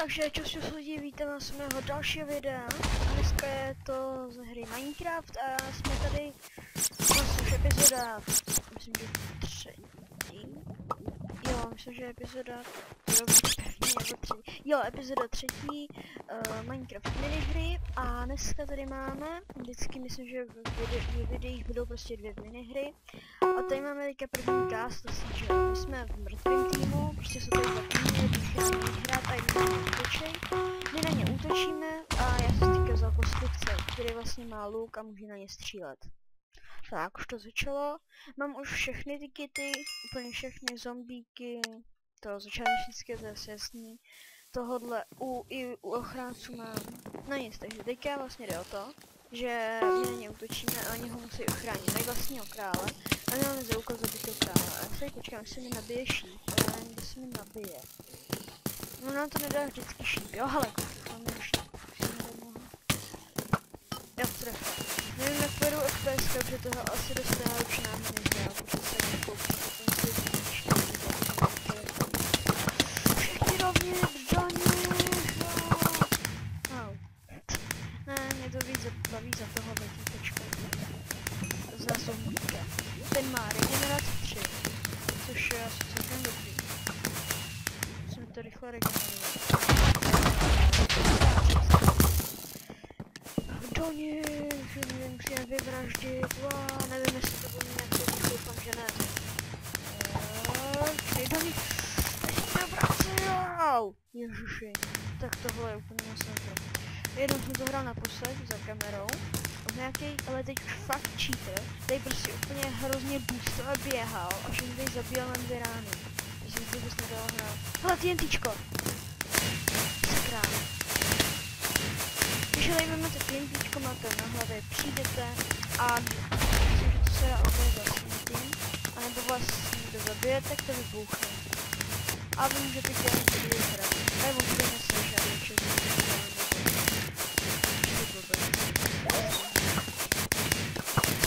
Takže čus lidi, vítám vás u mého dalšího videa. A dneska je to z hry Minecraft a jsme tady vlastně už epizoda, myslím, že třetí. Jo, myslím, že epizoda epizoda třetí Minecraft minihry a dneska tady máme, vždycky myslím, že v videích budou prostě dvě minihry. A tady máme teďka první cast, že my jsme v mrtvém týmu, prostě jsou tady dva týmy, když na nich hrát a jim útočí. My na ně útočíme a já jsem teďka vzal kostlivce, který vlastně má luk a může na ně střílet. Tak, už to začalo. Mám už všechny ty kity, úplně všechny zombíky, to začátečnické, to je jasný. Tohodle i u ochránců mám. No nic, takže teďka vlastně jde o to, že my na ně útočíme a oni ho musí ochránit. Mají vlastního krále a my máme za úkol zabít toho krále. A já se počkám, až se mi nabije šíp, ale já nevím, kde se mi nabije. No nám to nedá vždycky šíp, jo, hele, máme šíp. Jo, trefil. Nevím, jak pojedu FPS, protože toho asi dostává už nám nehrál, protože se nekoupí, protože všichni rovně, mě to víc baví za toho letítečka. Za zombíka. Ten má regeneraci 3, což je asi celkem dobrý. Musím to rychle regenerovat. Do nich, že mě musíme vyvraždit, nevím, jestli to bude nějak to doufám, že ne. Do nich, ježiši, tak tohle je úplně masakr. Jednou jsem to hrál naposled za kamerou, nějaký, ale teď už fakt cheater, tady prostě úplně hrozně boostil a běhal a že mi tady zabíjel na 2 rány. Takže to bys nedalo hrát. Hele, TNTčko! Sakra. Když tady vezmete TNTčko, máte na hlavě, přijdete a myslím, že to se dá ovládat tím, anebo vlastně to zabije, tak to vybuchne. A vy můžete dělat vyhrát. A je možná se žádný čas.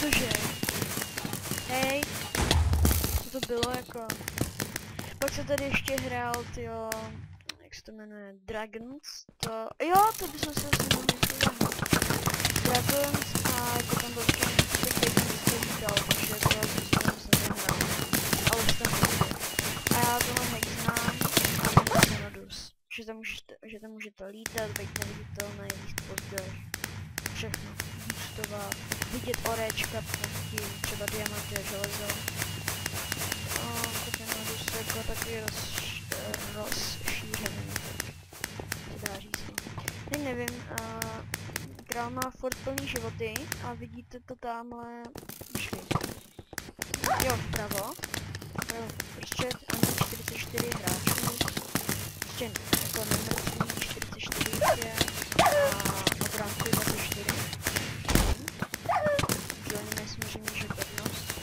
Cože? Hej, co to bylo jako? Pak se tady ještě hrál, tyjo, jak se to jmenuje, Dragons, to, jo, to by se asi mohli zahrát. Dragons a jako tam byl ještě něco říkal, takže to jsem nehrál, ale jsem nehrál. A já tohle hack znám a jsem Nodus, že tam můžete lítat, být neviditelný, jíst pozdě, všechno, boostovat, vidět orečka, prostě třeba diamanty a železo. Ten Nodus je jako takový rozšířený, se dá říct. Teď nevím, král má furt plný životy a vidíte to tamhle, jo, vpravo, prostě ani 44 hráčů, prostě jako nemrtvý 44 je a obránky 24. Že oni nesmíří mít pevnost.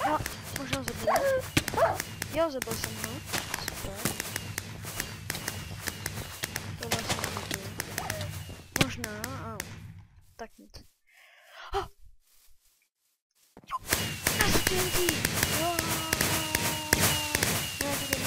No, možná zabil. Jo, zabil jsem ho. Super. Tohle jsem zabil. Možná, tak nic. TNT! Jo! Ne, to ne.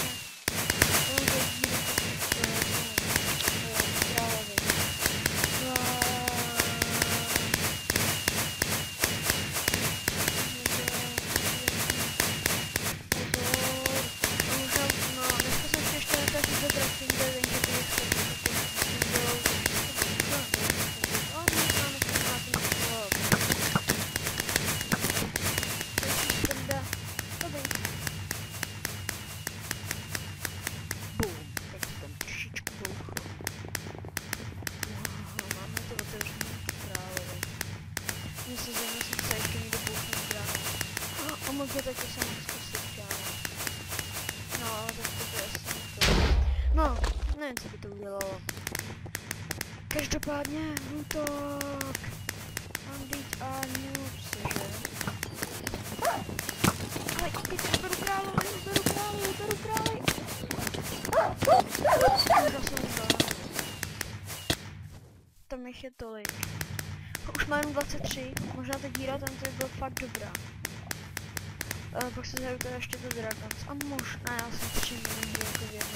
Může taky se moc zkusit dělat. No, tak to je jasný. No, nevím, co by to udělalo. Každopádně, útok. Bandit a noobs, že? Ale teď beru králu. Tam jich je tolik. Už mám 23, možná ta díra tam to byla fakt dobrá. Pak se zajdu teda ještě do Dragons a možná já jsem 3 jako věc.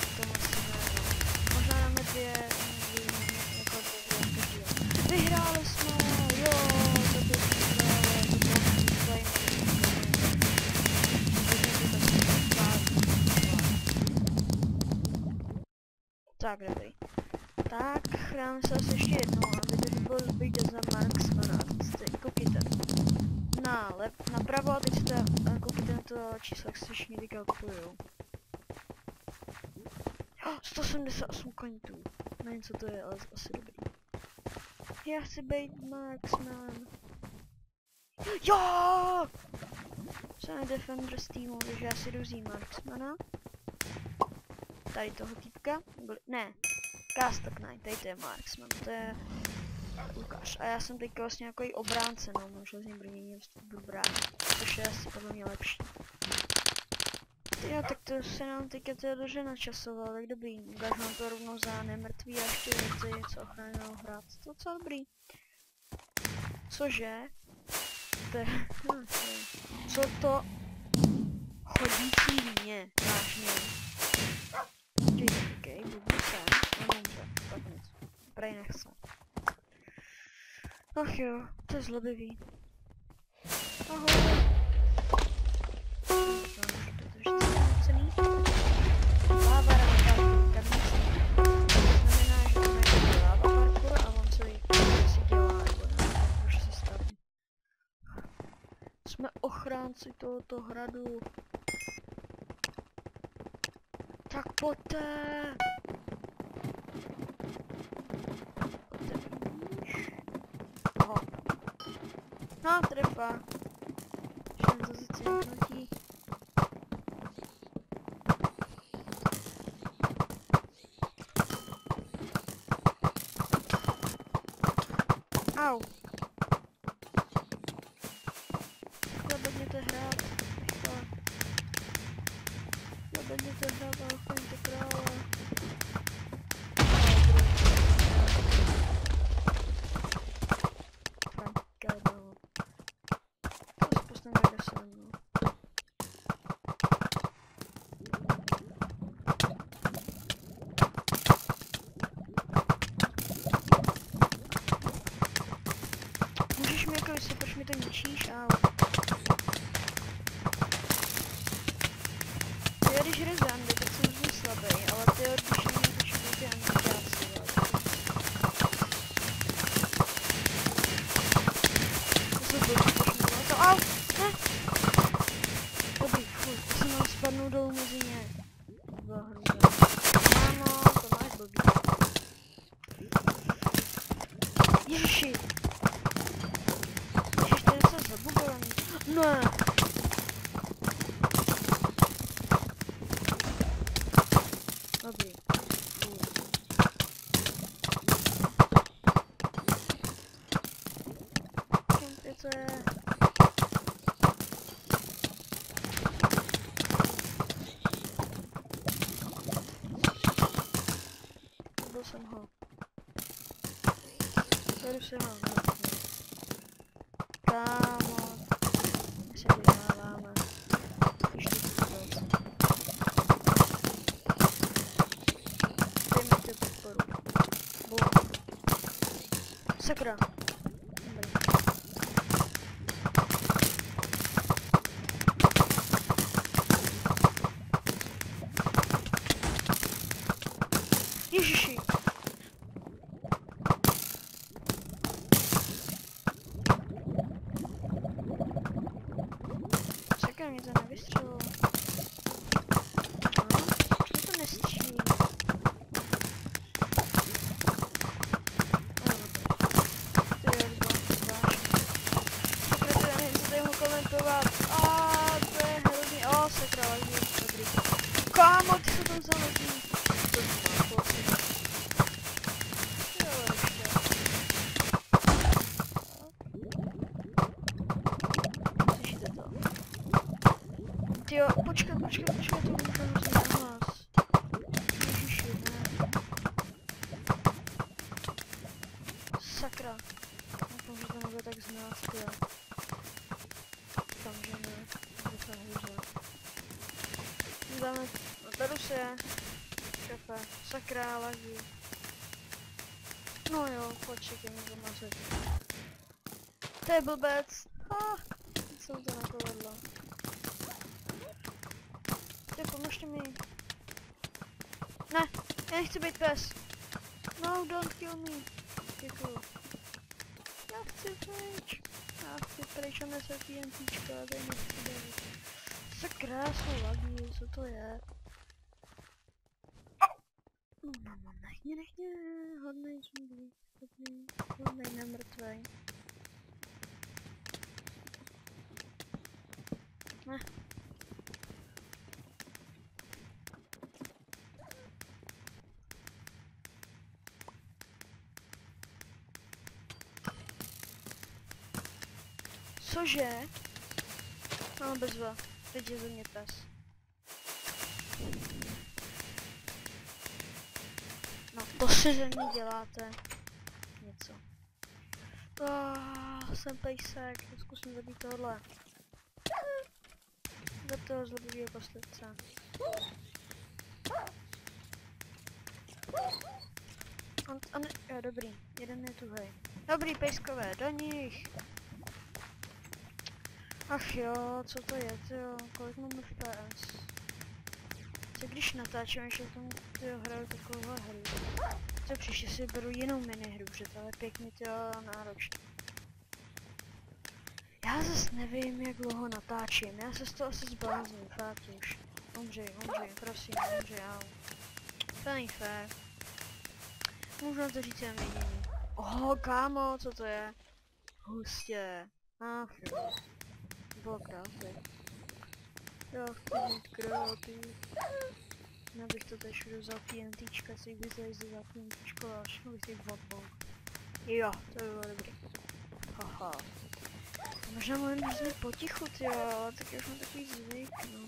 Tak, dobrý. Tak, dáme se asi ještě jednou, aby to bylo vyjde za Marksmana. Koukejte. Napravo a teď jste, koukejte na to číslo, jak se všichni vykalkulují. 178 kontů. Nevím, co to je, ale asi dobrý. Já chci být Marksman. Jo! Jsem Defender z týmu, takže já si jdu vzít Marksmana. Tady toho týpka. Ne. Castle Knight, tady to je Marksman, to je Lukáš. A já jsem teďka vlastně jako obránce, no, mám železný brnění budu brát, což je asi podle mě lepší. Jo, tak to se nám teďka to dobře načasovalo, tak dobrý, ukážu nám to rovnou za nemrtvý a ještě věci, co ochraněnou hrát, to docela dobrý. Cože? Co to chodící víně, vážně. Okej, budu se, nemůže, tak nic, prej nechce. Ach jo, to je zlobivý. Ahoj. Láva parkour, karniční. To znamená, že to je láva parkour a on si dělá, nebo nemůže se stavit. Jsme ochránci tohoto hradu. Tak poté. No, trefa. Šel zase cinknutí. Au. Zabedněte hrát. Zabedněte hrát a ochraňte krále. Můžeš mi jako vysvětlit, proč mi to ničíš, ale... Ty když hraju zandy, tak jsem hrozně slabý, ale ty když mě to všechny ty angličáci, jo. To se blbý, proč mi bylo to... Au! Ne! Dobrý, fuj, to jsem mám spadnout dolů mezi ně. To byla hruza. Mámo, to máš blbý. Ježiši! Ježiš, to je něco zabugovaný. Ne! Dobrý. Kompice. Byl jsem ho. Tady se ho. Kámo. My se vydáváme. Ještě vůbec. Dej mi tu podporu. Bum. Sakra. Dobrý. Ježiši. Sakra, mě to nevystřelilo. No, mě to nestřílí. Kámo, ty se tam zaletí. To má pocit. Jo, ještě. Slyšíte to? Tyjo, počkat, to můžu hrozně na hlas. Ježiši, ne. Sakra. Doufám, že to nebude tak znát, tyjo. Doufám, že ne. Doufám, že ne. Dáme, no tady se je. Šefe, sakra, lagí. No jo, počkej, mě to mazet. To je blbec. Teď jsem to napovedla. Ty, pomožte mi. Ne. Já nechci být pes. No, don't kill me. Děkuju. Já chci pryč. Já chci pryč a nese TNTčka, tady nechci být. Sakra, jsou lagí, co to je? No, nechně, hodnej zombie, hodnej nemrtvej. Ne. Cože? No, bezva. Teď je ze mě pes. No, to si ze mě děláte. Něco. Jsem pejsek. Zkusím zabít tohle. Do toho zlobivého kostlivce. Jo, dobrý. Jeden je tuhej. Dobrý, pejskové, do nich! Ach jo, co to je, tyjo, kolik mám FPS? Co když natáčím, že tomu hraju takovou hru? Co příště si beru jinou minihru, protože to je pěkně tyjo náročné. Já zase nevím, jak dlouho natáčím, já se z toho asi zblázním, fakt už. Umři, prosím, umři, jau. To není fér. Můžu na to říct jen jediný. Oho, kámo, co to je? Hustě. Ach jo. Bylo krásné. Já chci mít kreativ. Já bych to teď všude vzal TNTčka, si bych zajistil za TNTčko a všechno bych si vodbou. Jo, to by bylo dobrý. Haha. Možná můžeme být potichu, jo, tak já už mám takový zvyk, no.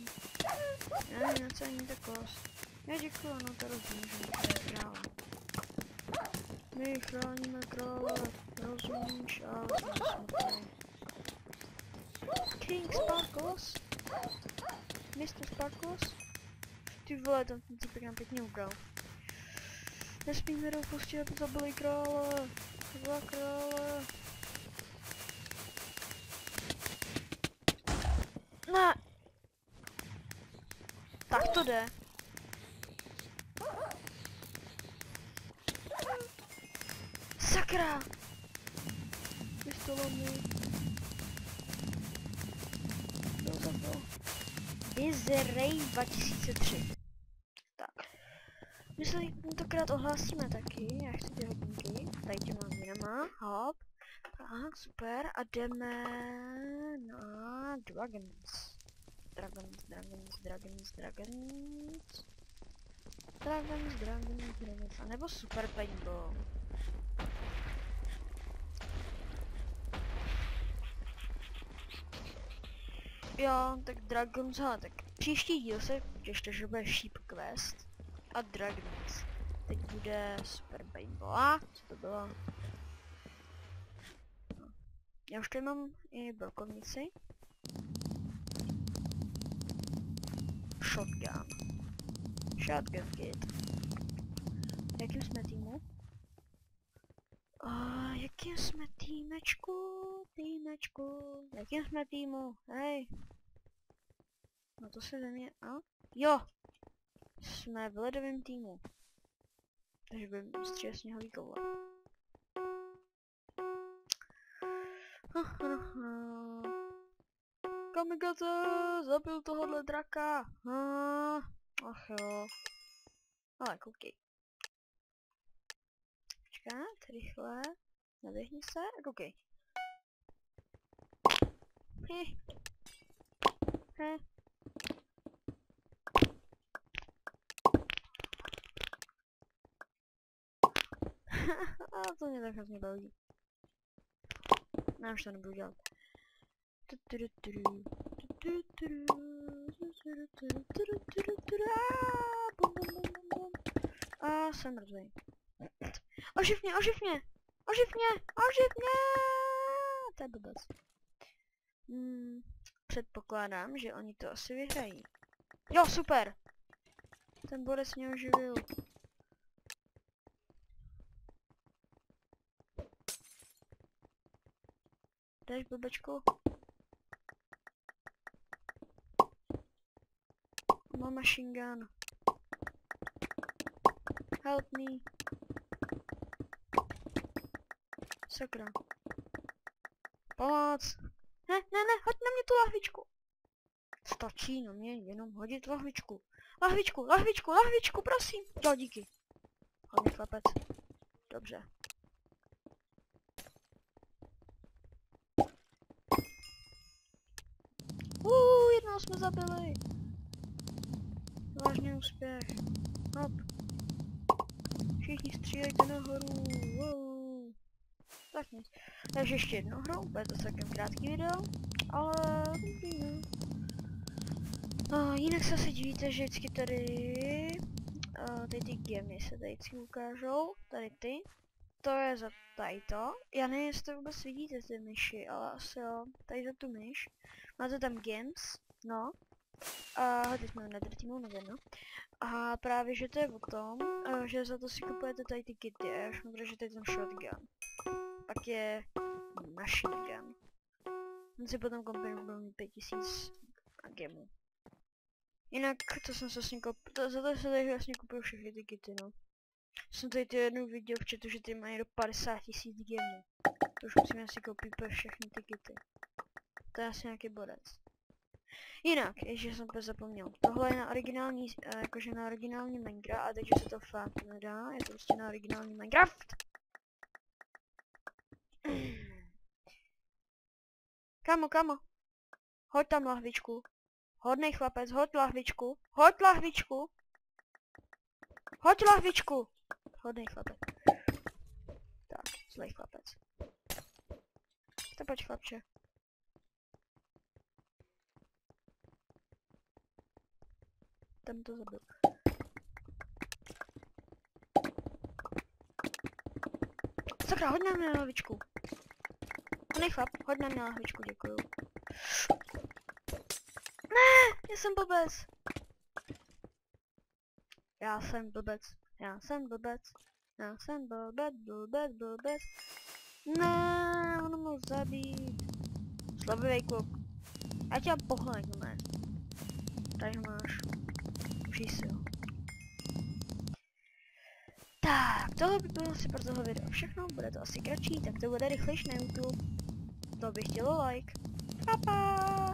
Já nevím, co ani tak kost. Já děkuju, no to rozumím, že můžeme krále. My chráníme krále, rozumíš, ale jsme smutný. King Sparkles? Mr. Sparkles? Ty vole, tam ten týpek nám pěkně ubral. Nesmíme dopustit, aby zabili krále. Dva krále. Ne. Tak to jde. Sakra! Pistolomu. Jo, zabil. Disarray 2003. Tak. My se tentokrát ohlásíme taky. Já chci ty hodinky. Tady těma minama. Hop. Aha, super. A jdeme na Dragons. Dragons. A nebo Super Paintball. Jo, tak Dragons, tak příští díl se těšte, že bude Sheep Quest a Dragons. Teď bude Super Paintball. A co to bylo? No. Já už tady mám i brokovnici. Shotgun kit. Jakým jsme týmu? Jakým jsme týmečku? Jakým jsme týmu? Hej. No to se ze mě, jo. Jsme v ledovém týmu. Takže budeme střílet sněhový koule. Kamikaze, zabil tohohle draka. Ach jo. Ale koukej. Počkat, rychle. Naběhni se a koukej. A to mě tak hrozně baví. Já už to nebudu dělat. A jsem mrtvý. Oživ mě! To je blbec. Předpokládám, že oni to asi vyhrají. Jo, super! Ten borec mě oživil. Jdeš, blbečku? Mám machine gun. Help me. Sakra. Pomoc. Ne, hoď na mě tu lahvičku. Stačí na mě jenom hodit lahvičku. Lahvičku, prosím. Jo, díky. Hodně chlapec. Dobře. Jednoho jsme zabili. Vážný úspěch. Hop. Všichni střílejte nahoru. Wow. Tak nic. Takže ještě jednou hrou, bude to celkem krátký video, ale jinak se asi divíte, že vždycky tady ty gemy se tady vždycky ukážou, tady ty. To je za tadyto. Já nevím, jestli vůbec vidíte ty myši, ale asi jo. Tady za tu myš. Máte tam games, no. A teď jsme Nether Teamu, no. A právě, že to je o tom, že za to si kupujete tady ty kity, a už můžu, že tady ten shotgun. Pak je machine gun. On si potom koupil 5000 gemů. Jinak to jsem se vlastně za to se tady vlastně kupuju všechny ty kity, no. Jsem tady ty jednou viděl v chatu, že ty mají do 50 000 gemů. To už musím asi koupit pro všechny ty kity. To je asi nějaký bodec. Jinak, ještě jsem to zapomněl. Tohle je na originální, jakože na originální Minecraft, a takže se to fakt nedá, je to prostě na originální Minecraft. Kamo, hoď tam lahvičku. Hodnej chlapec, hoď lahvičku. Hodnej chlapec. Tak, zlej chlapec. To pojď, chlapče. Tam to zabil. Sakra, hoď na mě lahvičku. Hodnej chlap, hoď na mě lahvičku, děkuju. Ne, já jsem blbec. Já jsem blbec. Ne, ono mohl zabít. Slabivej kluk. Já tě pochlenek, ne. Tady ho máš. Užij si ho. Tak, tohle by bylo asi pro tohle video všechno, bude to asi kratší, tak to bude rychlejší na YouTube. To bych chtělo like. Pa.